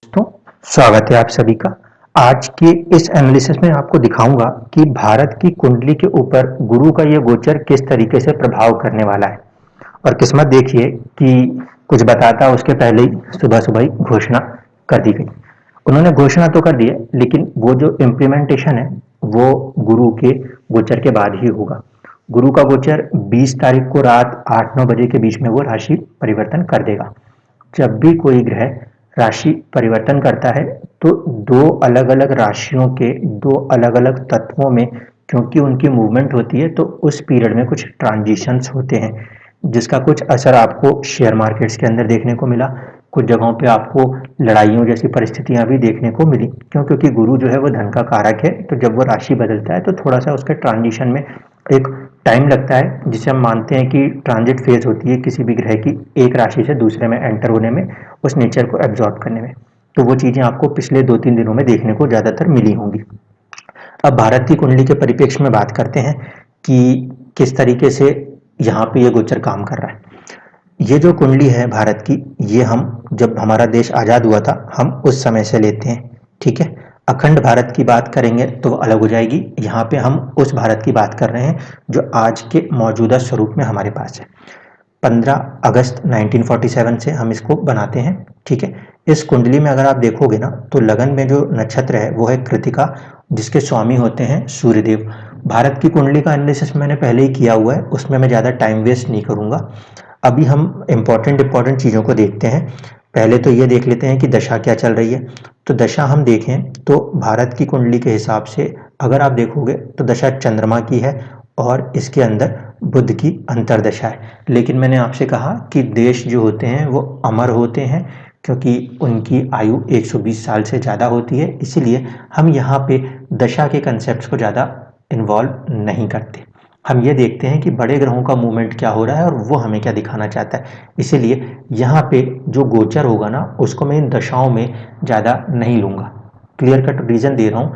दोस्तों, स्वागत है आप सभी का। आज के इस एनालिसिस में आपको दिखाऊंगा कि भारत की कुंडली के ऊपर गुरु का यह गोचर किस तरीके से प्रभाव करने वाला है। और किस्मत देखिए कि कुछ बताता उसके पहले ही सुबह सुबह ही घोषणा कर दी गई। उन्होंने घोषणा तो कर दी है, लेकिन वो जो इम्प्लीमेंटेशन है वो गुरु के गोचर के बाद ही होगा। गुरु का गोचर 20 तारीख को रात 8-9 बजे के बीच में वो राशि परिवर्तन कर देगा। जब भी कोई ग्रह राशि परिवर्तन करता है तो दो अलग अलग राशियों के दो अलग अलग तत्वों में क्योंकि उनकी मूवमेंट होती है तो उस पीरियड में कुछ ट्रांजिशंस होते हैं, जिसका कुछ असर आपको शेयर मार्केट्स के अंदर देखने को मिला। कुछ जगहों पे आपको लड़ाइयों जैसी परिस्थितियां भी देखने को मिली, क्योंकि गुरु जो है वो धन का कारक है। तो जब वो राशि बदलता है तो थोड़ा सा उसके ट्रांजिशन में एक टाइम लगता है, जिसे हम मानते हैं कि ट्रांजिट फेज होती है किसी भी ग्रह की एक राशि से दूसरे में एंटर होने में, उस नेचर को एब्जॉर्ब करने में। तो वो चीजें आपको पिछले 2-3 दिनों में देखने को ज्यादातर मिली होंगी। अब भारत की कुंडली के परिप्रेक्ष्य में बात करते हैं कि किस तरीके से यहाँ पे ये गोचर काम कर रहा है। ये जो कुंडली है भारत की, ये हम जब हमारा देश आजाद हुआ था हम उस समय से लेते हैं, ठीक है। अखंड भारत की बात करेंगे तो वो अलग हो जाएगी। यहाँ पे हम उस भारत की बात कर रहे हैं जो आज के मौजूदा स्वरूप में हमारे पास है। 15 अगस्त 1947 से हम इसको बनाते हैं, ठीक है। इस कुंडली में अगर आप देखोगे ना तो लगन में जो नक्षत्र है वो है कृतिका, जिसके स्वामी होते हैं सूर्यदेव। भारत की कुंडली का एनालिसिस मैंने पहले ही किया हुआ है, उसमें मैं ज़्यादा टाइम वेस्ट नहीं करूंगा। अभी हम इंपॉर्टेंट चीज़ों को देखते हैं। पहले तो ये देख लेते हैं कि दशा क्या चल रही है। तो दशा हम देखें तो भारत की कुंडली के हिसाब से अगर आप देखोगे तो दशा चंद्रमा की है और इसके अंदर बुध की अंतर्दशा है। लेकिन मैंने आपसे कहा कि देश जो होते हैं वो अमर होते हैं, क्योंकि उनकी आयु 120 साल से ज़्यादा होती है, इसीलिए हम यहाँ पे दशा के कंसेप्ट को ज़्यादा इन्वॉल्व नहीं करते। हम ये देखते हैं कि बड़े ग्रहों का मूवमेंट क्या हो रहा है और वो हमें क्या दिखाना चाहता है। इसीलिए यहाँ पे जो गोचर होगा ना उसको मैं इन दशाओं में ज़्यादा नहीं लूँगा। क्लियर कट रीज़न दे रहा हूँ।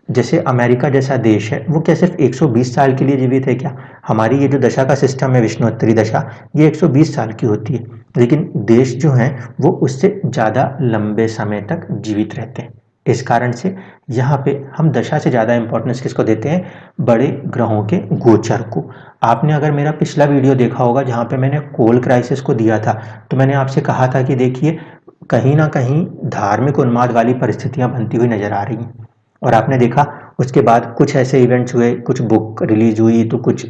जैसे अमेरिका जैसा देश है वो क्या सिर्फ 120 साल के लिए जीवित है क्या? हमारी ये जो दशा का सिस्टम है विष्णुवत्तरी दशा, ये 120 साल की होती है, लेकिन देश जो हैं वो उससे ज़्यादा लंबे समय तक जीवित रहते हैं। इस कारण से यहाँ पे हम दशा से ज़्यादा इंपॉर्टेंस किसको देते हैं? बड़े ग्रहों के गोचर को। आपने अगर मेरा पिछला वीडियो देखा होगा जहाँ पे मैंने कोल क्राइसिस को दिया था, तो मैंने आपसे कहा था कि देखिए कहीं ना कहीं धार्मिक उन्माद वाली परिस्थितियां बनती हुई नजर आ रही हैं। और आपने देखा उसके बाद कुछ ऐसे इवेंट्स हुए, कुछ बुक रिलीज हुई, तो कुछ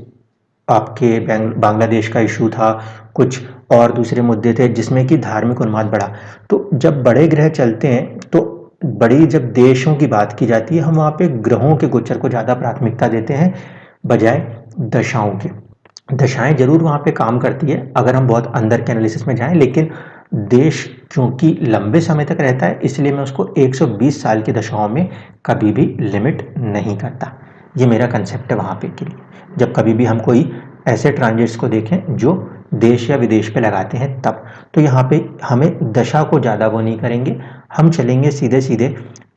आपके बांग्लादेश का इशू था, कुछ और दूसरे मुद्दे थे जिसमें कि धार्मिक उन्माद बढ़ा। तो जब बड़े ग्रह चलते हैं तो बड़ी जब देशों की बात की जाती है हम वहाँ पे ग्रहों के गोचर को ज़्यादा प्राथमिकता देते हैं बजाय दशाओं के। दशाएं जरूर वहाँ पे काम करती है अगर हम बहुत अंदर के एनालिसिस में जाएं, लेकिन देश क्योंकि लंबे समय तक रहता है इसलिए मैं उसको 120 साल की दशाओं में कभी भी लिमिट नहीं करता। ये मेरा कंसेप्ट है वहाँ पे के लिए। जब कभी भी हम कोई ऐसे ट्रांजिट्स को देखें जो देश या विदेश पे लगाते हैं तब, तो यहाँ पे हमें दशा को ज़्यादा वो नहीं करेंगे। हम चलेंगे सीधे सीधे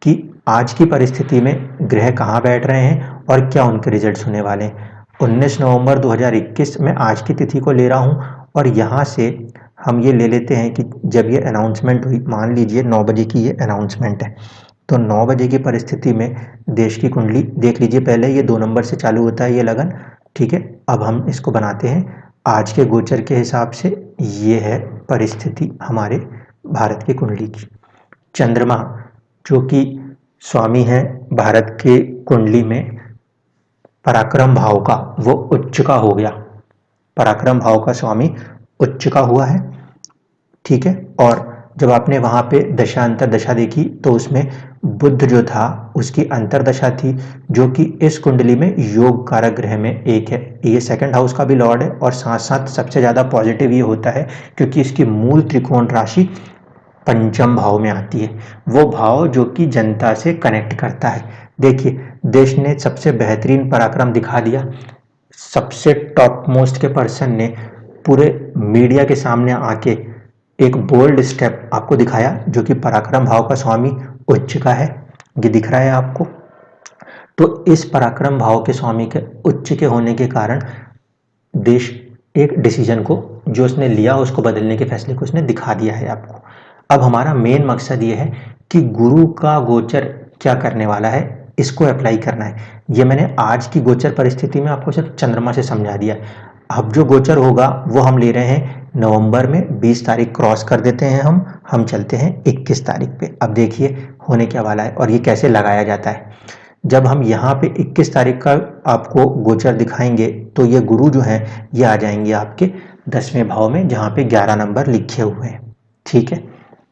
कि आज की परिस्थिति में ग्रह कहाँ बैठ रहे हैं और क्या उनके रिजल्ट्स होने वाले हैं। 19 नवंबर 2021 में आज की तिथि को ले रहा हूँ और यहाँ से हम ये ले लेते हैं कि जब ये अनाउंसमेंट हुई, मान लीजिए 9 बजे की ये अनाउंसमेंट है, तो 9 बजे की परिस्थिति में देश की कुंडली देख लीजिए। पहले ये 2 नंबर से चालू होता है ये लगन, ठीक है। अब हम इसको बनाते हैं आज के गोचर के हिसाब से। ये है परिस्थिति हमारे भारत की कुंडली की। चंद्रमा जो कि स्वामी है भारत के कुंडली में पराक्रम भाव का, वो उच्च का हो गया। पराक्रम भाव का स्वामी उच्च का हुआ है, ठीक है। और जब आपने वहां पे दशा अंतरदशा देखी तो उसमें बुध जो था उसकी अंतरदशा थी, जो कि इस कुंडली में योग कारक ग्रह में एक है। ये सेकंड हाउस का भी लॉर्ड है और साथ साथ सबसे ज्यादा पॉजिटिव ये होता है क्योंकि इसकी मूल त्रिकोण राशि पंचम भाव में आती है, वो भाव जो कि जनता से कनेक्ट करता है। देखिए देश ने सबसे बेहतरीन पराक्रम दिखा दिया। सबसे टॉप मोस्ट के पर्सन ने पूरे मीडिया के सामने आके एक बोल्ड स्टेप आपको दिखाया जो कि पराक्रम भाव का स्वामी उच्च का है। ये दिख रहा है आपको। तो इस पराक्रम भाव के स्वामी के उच्च के होने के कारण देश एक डिसीजन को जो उसने लिया उसको बदलने के फैसले को उसने दिखा दिया है आपको। अब हमारा मेन मकसद ये है कि गुरु का गोचर क्या करने वाला है, इसको अप्लाई करना है। ये मैंने आज की गोचर परिस्थिति में आपको सिर्फ चंद्रमा से समझा दिया। अब जो गोचर होगा वो हम ले रहे हैं नवंबर में, 20 तारीख क्रॉस कर देते हैं हम चलते हैं 21 तारीख पे। अब देखिए होने क्या वाला है और ये कैसे लगाया जाता है। जब हम यहाँ पे 21 तारीख का आपको गोचर दिखाएंगे तो ये गुरु जो है ये आ जाएंगे आपके 10वें भाव में, जहाँ पे 11 नंबर लिखे हुए हैं। ठीक है,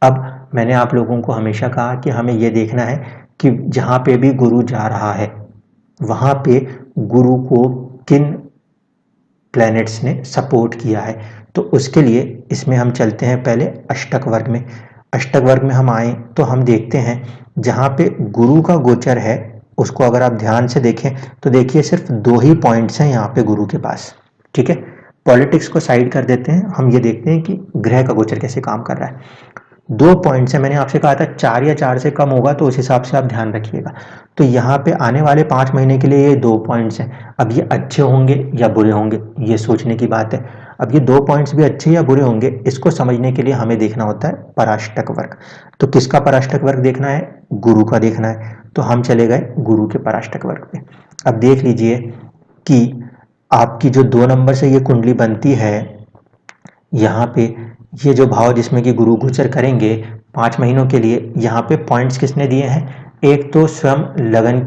अब मैंने आप लोगों को हमेशा कहा कि हमें ये देखना है कि जहाँ पे भी गुरु जा रहा है वहाँ पे गुरु को किन प्लैनेट्स ने सपोर्ट किया है। तो उसके लिए इसमें हम चलते हैं पहले अष्टक वर्ग में। अष्टक वर्ग में हम आए तो हम देखते हैं जहाँ पे गुरु का गोचर है उसको अगर आप ध्यान से देखें तो देखिए सिर्फ 2 ही पॉइंट्स हैं यहाँ पे गुरु के पास। ठीक है, पॉलिटिक्स को साइड कर देते हैं, हम ये देखते हैं कि ग्रह का गोचर कैसे काम कर रहा है। 2 पॉइंट्स है, मैंने आपसे कहा था 4 या 4 से कम होगा तो उस हिसाब से आप ध्यान रखिएगा। तो यहाँ पे आने वाले 5 महीने के लिए ये 2 पॉइंट्स हैं। अब ये अच्छे होंगे या बुरे होंगे ये सोचने की बात है। अब ये 2 पॉइंट्स भी अच्छे या बुरे होंगे इसको समझने के लिए हमें देखना होता है पराष्टक वर्ग। तो किसका पराष्टक वर्ग देखना है? गुरु का देखना है। तो हम चले गए गुरु के पराष्टक वर्ग पे। अब देख लीजिए कि आपकी जो 2 नंबर से ये कुंडली बनती है, यहाँ पे ये जो भाव जिसमें कि गुरु गोचर करेंगे 5 महीनों के लिए, यहाँ पे पॉइंट्स किसने दिए हैं? एक तो स्वयं लगन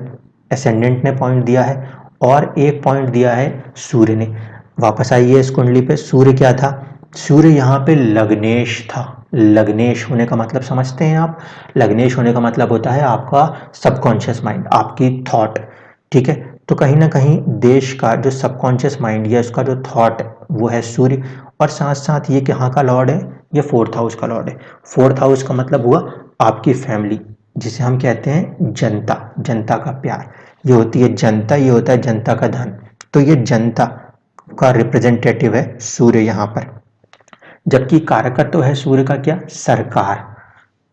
एसेंडेंट ने पॉइंट दिया है और एक पॉइंट दिया है सूर्य ने। वापस आइए इस कुंडली पे, सूर्य क्या था? सूर्य यहाँ पे लग्नेश था। लग्नेश होने का मतलब समझते हैं आप? लग्नेश होने का मतलब होता है आपका सबकॉन्शियस माइंड, आपकी थॉट। ठीक है, तो कहीं ना कहीं देश का जो सबकॉन्शियस माइंड या उसका जो थॉट वो है सूर्य। और साथ साथ ये कहाँ का लॉर्ड है? ये 4th हाउस का लॉर्ड है। 4th हाउस का मतलब हुआ आपकी फैमिली, जिसे हम कहते हैं जनता, जनता का प्यार। ये होती है जनता, ये होता है जनता का धन। तो ये जनता का रिप्रेजेंटेटिव है सूर्य यहाँ पर। जबकि कारकत्व है सूर्य का क्या? सरकार।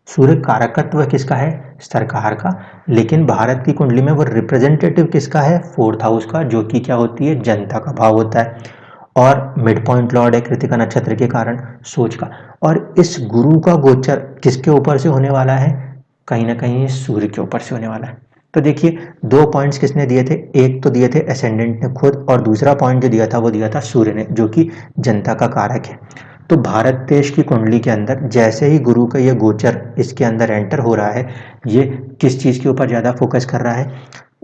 सूर्य कारकत्व किसका है? सरकार का। लेकिन भारत की कुंडली में वो रिप्रेजेंटेटिव किसका है? 4th हाउस का, जो कि क्या होती है? जनता का भाव होता है। और मिड पॉइंट लॉर्ड है कृतिका नक्षत्र के कारण सोच का। और इस गुरु का गोचर किसके ऊपर से होने वाला है? कहीं ना कहीं सूर्य के ऊपर से होने वाला है। तो देखिए 2 पॉइंट्स किसने दिए थे? एक तो दिए थे एसेंडेंट ने खुद, और दूसरा पॉइंट जो दिया था वो दिया था सूर्य ने, जो कि जनता का कारक है। तो भारत देश की कुंडली के अंदर जैसे ही गुरु का ये गोचर इसके अंदर एंटर हो रहा है, ये किस चीज के ऊपर ज्यादा फोकस कर रहा है?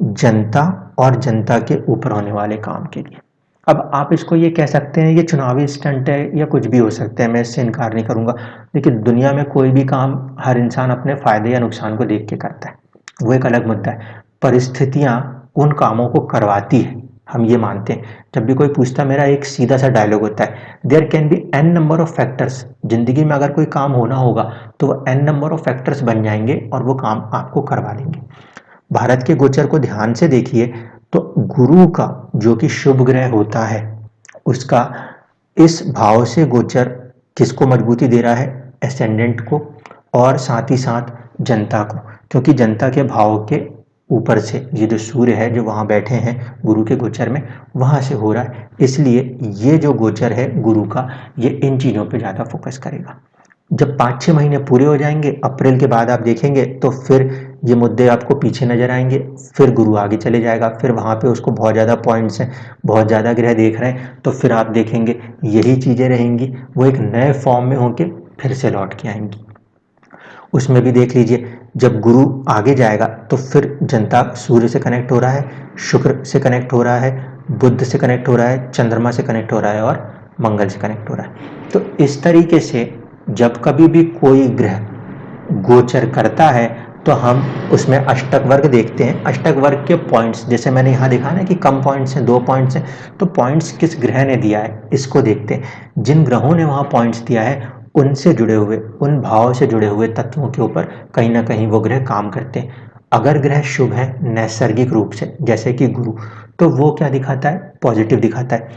जनता और जनता के ऊपर होने वाले काम के लिए। अब आप इसको ये कह सकते हैं ये चुनावी स्टंट है या कुछ भी हो सकता है, मैं इससे इनकार नहीं करूंगा। लेकिन दुनिया में कोई भी काम हर इंसान अपने फायदे या नुकसान को देख के करता है, वो एक अलग मुद्दा है। परिस्थितियां उन कामों को करवाती है, हम ये मानते हैं। जब भी कोई पूछता, मेरा एक सीधा सा डायलॉग होता है, there can be an number of factors. जिंदगी में अगर कोई काम होना होगा तो वो एन नंबर ऑफ फैक्टर्स बन जाएंगे और वो काम आपको करवा लेंगे। भारत के गोचर को ध्यान से देखिए तो गुरु का जो कि शुभ ग्रह होता है उसका इस भाव से गोचर किसको मजबूती दे रहा है? एसेंडेंट को, और साथ ही साथ जनता को। क्योंकि जनता के भाव के ऊपर से ये जो सूर्य है जो वहां बैठे हैं गुरु के गोचर में, वहां से हो रहा है। इसलिए ये जो गोचर है गुरु का, ये इन चीजों पे ज्यादा फोकस करेगा। जब 5-6 महीने पूरे हो जाएंगे, अप्रैल के बाद आप देखेंगे तो फिर ये मुद्दे आपको पीछे नजर आएंगे। फिर गुरु आगे चले जाएगा, फिर वहां पे उसको बहुत ज्यादा पॉइंट्स हैं, बहुत ज्यादा ग्रह देख रहे हैं, तो फिर आप देखेंगे यही चीजें रहेंगी, वो एक नए फॉर्म में होके फिर से लौट के आएंगी। उसमें भी देख लीजिए जब गुरु आगे जाएगा तो फिर जनता सूर्य से कनेक्ट हो रहा है, शुक्र से कनेक्ट हो रहा है, बुध से कनेक्ट हो रहा है, चंद्रमा से कनेक्ट हो रहा है और मंगल से कनेक्ट हो रहा है। तो इस तरीके से जब कभी भी कोई ग्रह गोचर करता है तो हम उसमें अष्टक वर्ग देखते हैं। अष्टक वर्ग के पॉइंट्स, जैसे मैंने यहाँ देखा ना कि कम पॉइंट्स हैं, 2 पॉइंट्स हैं, तो पॉइंट्स किस ग्रह ने दिया है इसको देखते हैं। जिन ग्रहों ने वहाँ पॉइंट्स दिया है उनसे जुड़े हुए, उन भाव से जुड़े हुए तत्वों के ऊपर कहीं ना कहीं वो ग्रह काम करते हैं। अगर ग्रह शुभ है नैसर्गिक रूप से, जैसे कि गुरु, तो वो क्या दिखाता है? पॉजिटिव दिखाता है।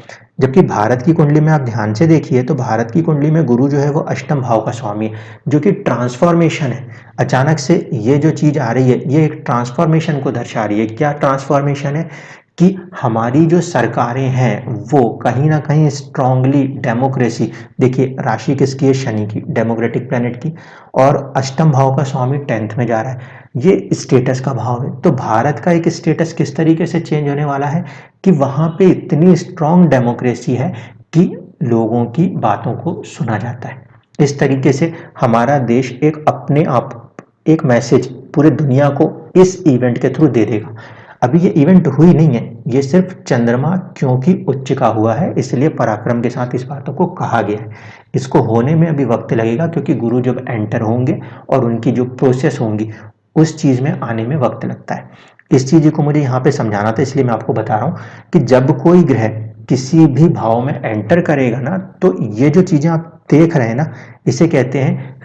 जबकि भारत की कुंडली में आप ध्यान से देखिए तो भारत की कुंडली में गुरु जो है वो अष्टम भाव का स्वामी है, जो कि ट्रांसफॉर्मेशन है। अचानक से ये जो चीज आ रही है ये एक ट्रांसफॉर्मेशन को दर्शा रही है। क्या ट्रांसफॉर्मेशन है? कि हमारी जो सरकारें हैं वो कहीं ना कहीं स्ट्रांगली डेमोक्रेसी, देखिए राशि किसकी है, शनि की, डेमोक्रेटिक प्लेनेट की, और अष्टम भाव का स्वामी 10th में जा रहा है, ये स्टेटस का भाव है। तो भारत का एक स्टेटस किस तरीके से चेंज होने वाला है कि वहां पे इतनी स्ट्रांग डेमोक्रेसी है कि लोगों की बातों को सुना जाता है। इस तरीके से हमारा देश एक अपने आप एक मैसेज पूरे दुनिया को इस इवेंट के थ्रू दे देगा। अभी ये इवेंट हुई नहीं है, ये सिर्फ चंद्रमा क्योंकि उच्च का हुआ है इसलिए पराक्रम के साथ इस बातों को कहा गया है। इसको होने में अभी वक्त लगेगा क्योंकि गुरु जब एंटर होंगे और उनकी जो प्रोसेस होंगी उस चीज में आने में वक्त लगता है। इस चीज को मुझे यहाँ पे समझाना था, इसलिए मैं आपको बता रहा हूँ कि जब कोई ग्रह किसी भी भाव में एंटर करेगा ना, तो ये जो चीजें आप देख रहे हैं ना, इसे कहते हैं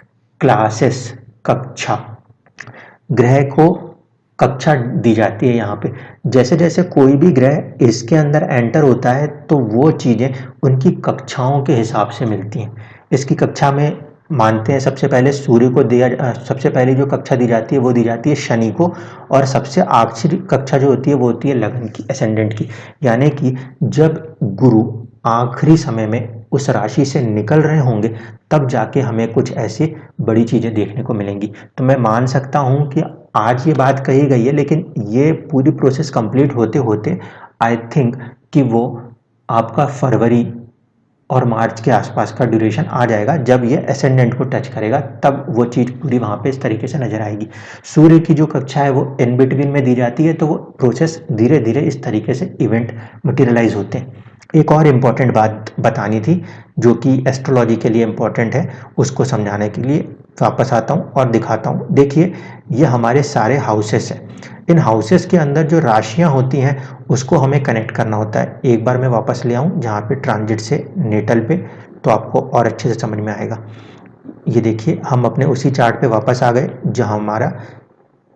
क्लासेस, कक्षा। ग्रह को कक्षा दी जाती है यहाँ पे। जैसे जैसे कोई भी ग्रह इसके अंदर एंटर होता है तो वो चीजें उनकी कक्षाओं के हिसाब से मिलती हैं। इसकी कक्षा में मानते हैं सबसे पहले सूर्य को दिया, सबसे पहले जो कक्षा दी जाती है वो दी जाती है शनि को, और सबसे आखिरी कक्षा जो होती है वो होती है लगन की, एसेंडेंट की। यानी कि जब गुरु आखिरी समय में उस राशि से निकल रहे होंगे तब जाके हमें कुछ ऐसी बड़ी चीजें देखने को मिलेंगी। तो मैं मान सकता हूं कि आज ये बात कही गई है लेकिन ये पूरी प्रोसेस कंप्लीट होते होते आई थिंक कि वो आपका फरवरी और मार्च के आसपास का ड्यूरेशन आ जाएगा। जब ये एसेंडेंट को टच करेगा तब वो चीज़ पूरी वहाँ पे इस तरीके से नजर आएगी। सूर्य की जो कक्षा है वो इन बिटवीन में दी जाती है, तो वो प्रोसेस धीरे धीरे इस तरीके से इवेंट मटेरियलाइज होते हैं। एक और इम्पॉर्टेंट बात बतानी थी जो कि एस्ट्रोलॉजी के लिए इम्पॉर्टेंट है, उसको समझाने के लिए वापस आता हूँ और दिखाता हूँ। देखिए ये हमारे सारे हाउसेस हैं, इन हाउसेस के अंदर जो राशियां होती हैं उसको हमें कनेक्ट करना होता है। एक बार मैं वापस ले आऊँ जहाँ पे ट्रांजिट से नेटल पे, तो आपको और अच्छे से समझ में आएगा। ये देखिए हम अपने उसी चार्ट पे वापस आ गए जहाँ हमारा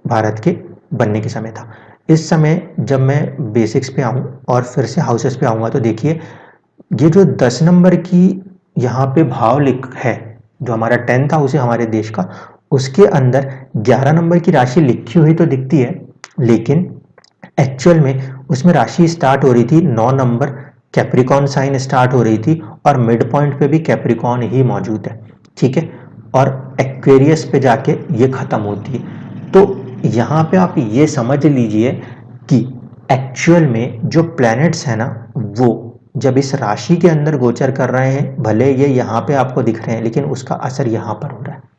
भारत के बनने के समय था। इस समय जब मैं बेसिक्स पे आऊँ और फिर से हाउसेस पे आऊँगा तो देखिए ये जो 10 नंबर की यहाँ पे भाव लिख है, जो हमारा 10th हाउस है हमारे देश का, उसके अंदर 11 नंबर की राशि लिखी हुई तो दिखती है, लेकिन एक्चुअल में उसमें राशि स्टार्ट हो रही थी 9 नंबर, कैप्रिकॉन साइन स्टार्ट हो रही थी और मिड पॉइंट पे भी कैप्रिकॉन ही मौजूद है, ठीक है, और एक्वेरियस पे जाके ये खत्म होती है। तो यहाँ पे आप ये समझ लीजिए कि एक्चुअल में जो प्लैनेट्स है ना वो जब इस राशि के अंदर गोचर कर रहे हैं, भले ये यहाँ पे आपको दिख रहे हैं लेकिन उसका असर यहाँ पर हो रहा है।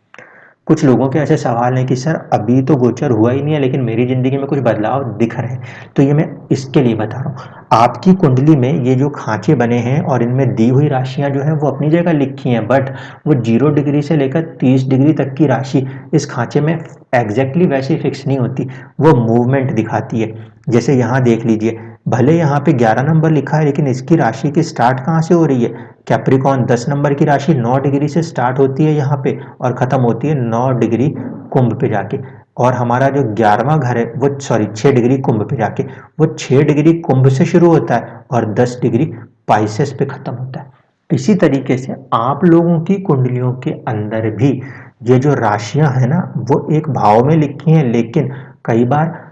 कुछ लोगों के ऐसे सवाल हैं कि सर अभी तो गोचर हुआ ही नहीं है लेकिन मेरी जिंदगी में कुछ बदलाव दिख रहे हैं, तो ये मैं इसके लिए बता रहा हूँ। आपकी कुंडली में ये जो खांचे बने हैं और इनमें दी हुई राशियां जो है वो अपनी जगह लिखी हैं, बट वो 0 डिग्री से लेकर 30 डिग्री तक की राशि इस खांचे में एग्जैक्टली वैसे फिक्स नहीं होती, वो मूवमेंट दिखाती है। जैसे यहाँ देख लीजिए, भले यहाँ पे 11 नंबर लिखा है लेकिन इसकी राशि की स्टार्ट कहाँ से हो रही है, कैप्रिकॉन 10 नंबर की राशि 9 डिग्री से स्टार्ट होती है यहाँ पे और खत्म होती है 9 डिग्री कुंभ पे जाके, और हमारा जो 11वां घर है वो 6 डिग्री कुंभ पे जाके, वो 6 डिग्री कुंभ से शुरू होता है और 10 डिग्री पाइसेस पे खत्म होता है। इसी तरीके से आप लोगों की कुंडलियों के अंदर भी ये जो राशियां है ना वो एक भाव में लिखी हैं, लेकिन कई बार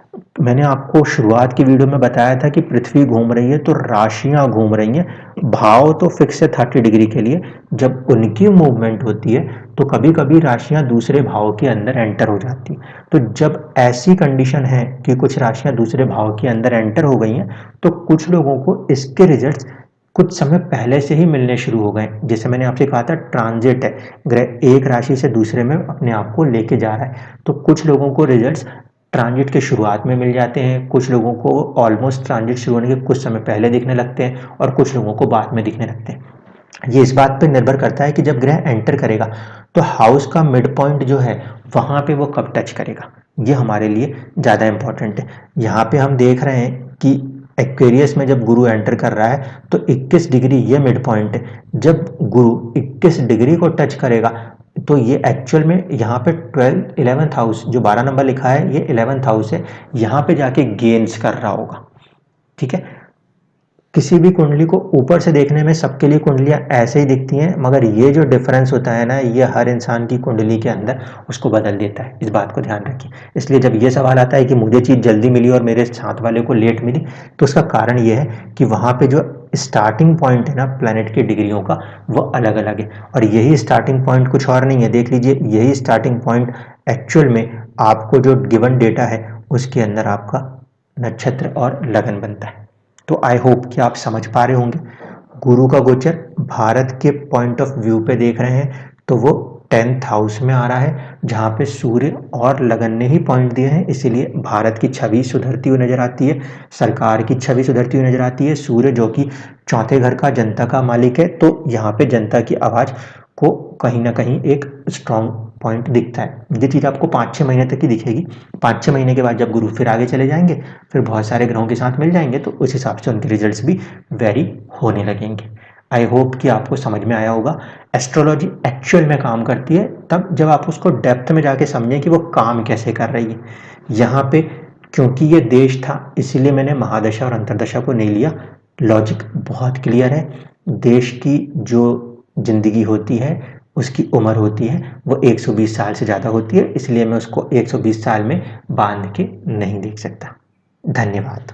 मैंने आपको शुरुआत की वीडियो में बताया था कि पृथ्वी घूम रही है तो राशियां घूम रही हैं। भाव तो फिक्स है 30 डिग्री के लिए, जब उनकी मूवमेंट होती है तो कभी कभी राशियां दूसरे भाव के अंदर एंटर हो जाती है। तो जब ऐसी कंडीशन है कि कुछ राशियां दूसरे भाव के अंदर एंटर हो गई हैं तो कुछ लोगों को इसके रिजल्ट्स कुछ समय पहले से ही मिलने शुरू हो गए। जैसे मैंने आपसे कहा था ट्रांजिट है, ग्रह एक राशि से दूसरे में अपने आप को लेके जा रहा है, तो कुछ लोगों को रिजल्ट्स ट्रांजिट के शुरुआत में मिल जाते हैं, कुछ लोगों को ऑलमोस्ट ट्रांजिट शुरू होने के कुछ समय पहले दिखने लगते हैं और कुछ लोगों को बाद में दिखने लगते हैं। ये इस बात पर निर्भर करता है कि जब ग्रह एंटर करेगा तो हाउस का मिड पॉइंट जो है वहां पे वो कब टच करेगा, ये हमारे लिए ज़्यादा इंपॉर्टेंट है। यहाँ पे हम देख रहे हैं कि एक्वेरियस में जब गुरु एंटर कर रहा है तो 21 डिग्री ये मिड पॉइंट है। जब गुरु 21 डिग्री को टच करेगा तो ये एक्चुअल में यहाँ पे 11th हाउस जो 12 नंबर लिखा है ये 11th हाउस है, यहाँ पे जाके गेन्स कर रहा होगा, ठीक है। किसी भी कुंडली को ऊपर से देखने में सबके लिए कुंडलियां ऐसे ही दिखती हैं, मगर ये जो डिफरेंस होता है ना, ये हर इंसान की कुंडली के अंदर उसको बदल देता है। इस बात को ध्यान रखिए। इसलिए जब ये सवाल आता है कि मुझे चीज़ जल्दी मिली और मेरे साथ वाले को लेट मिली, तो उसका कारण ये है कि वहाँ पे जो स्टार्टिंग पॉइंट है ना प्लैनेट की डिग्रियों का, वो अलग अलग है। और यही स्टार्टिंग पॉइंट कुछ और नहीं है, देख लीजिए, यही स्टार्टिंग पॉइंट एक्चुअल में आपको जो गिवन डेटा है उसके अंदर आपका नक्षत्र और लगन बनता है। तो आई होप कि आप समझ पा रहे होंगे। गुरु का गोचर भारत के पॉइंट ऑफ व्यू पे देख रहे हैं तो वो 10th हाउस में आ रहा है, जहाँ पे सूर्य और लगन ने ही पॉइंट दिए हैं, इसीलिए भारत की छवि सुधरती हुई नजर आती है, सरकार की छवि सुधरती हुई नजर आती है। सूर्य जो कि चौथे घर का जनता का मालिक है, तो यहाँ पे जनता की आवाज को कहीं ना कहीं एक स्ट्रांग पॉइंट दिखता है। ये चीज़ आपको 5-6 महीने तक ही दिखेगी। 5-6 महीने के बाद जब गुरु फिर आगे चले जाएंगे, फिर बहुत सारे ग्रहों के साथ मिल जाएंगे, तो उस हिसाब से उनके रिजल्ट्स भी वेरी होने लगेंगे। आई होप कि आपको समझ में आया होगा। एस्ट्रोलॉजी एक्चुअल में काम करती है तब जब आप उसको डेप्थ में जाके समझें कि वो काम कैसे कर रही है। यहाँ पे क्योंकि ये देश था, इसीलिए मैंने महादशा और अंतरदशा को नहीं लिया। लॉजिक बहुत क्लियर है। देश की जो जिंदगी होती है, उसकी उम्र होती है, वो 120 साल से ज़्यादा होती है, इसलिए मैं उसको 120 साल में बांध के नहीं देख सकता। धन्यवाद।